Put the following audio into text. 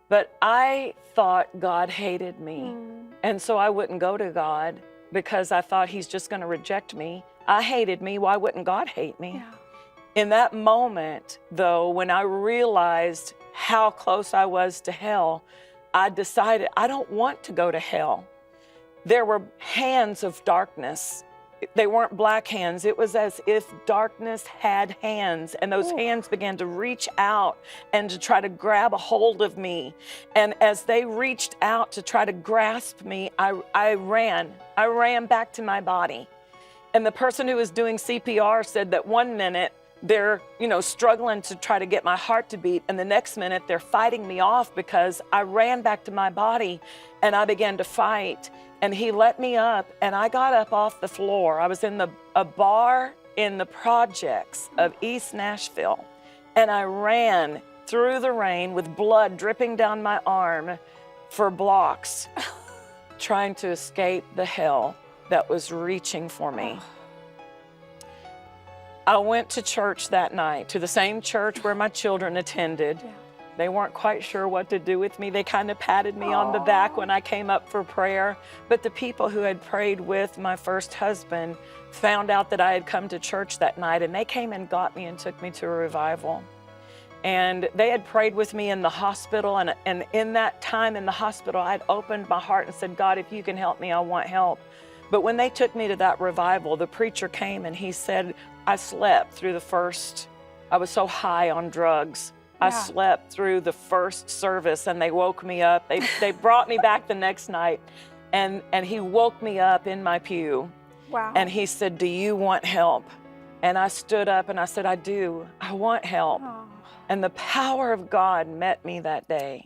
But I thought God hated me. And so I wouldn't go to God because I thought he's just going to reject me. I hated me. Why wouldn't God hate me? Yeah. In that moment, though, when I realized how close I was to hell, I decided I don't want to go to hell. There were hands of darkness. They weren't black hands. It was as if darkness had hands, and those hands began to reach out and to try to grab a hold of me. And as they reached out to try to grasp me, I ran back to my body. And the person who was doing CPR said that one minute they're, struggling to try to get my heart to beat, and the next minute they're fighting me off because I ran back to my body and I began to fight. And he let me up, and I got up off the floor. I was in a bar in the projects of East Nashville, and I ran through the rain with blood dripping down my arm for blocks, trying to escape the hell that was reaching for me. I went to church that night, to the same church where my children attended. Yeah. They weren't quite sure what to do with me. They kind of patted me on the back when I came up for prayer. But the people who had prayed with my first husband found out that I had come to church that night, and they came and got me and took me to a revival. And they had prayed with me in the hospital, and in that time in the hospital, I'd opened my heart and said, God, if you can help me, I want help. But when they took me to that revival, the preacher came and he said, I slept through I was so high on drugs. I slept through the first service, and they woke me up. They brought me back the next night, and he woke me up in my pew. Wow. And he said, do you want help? And I stood up and I said, I do. I want help. Oh. And the power of God met me that day.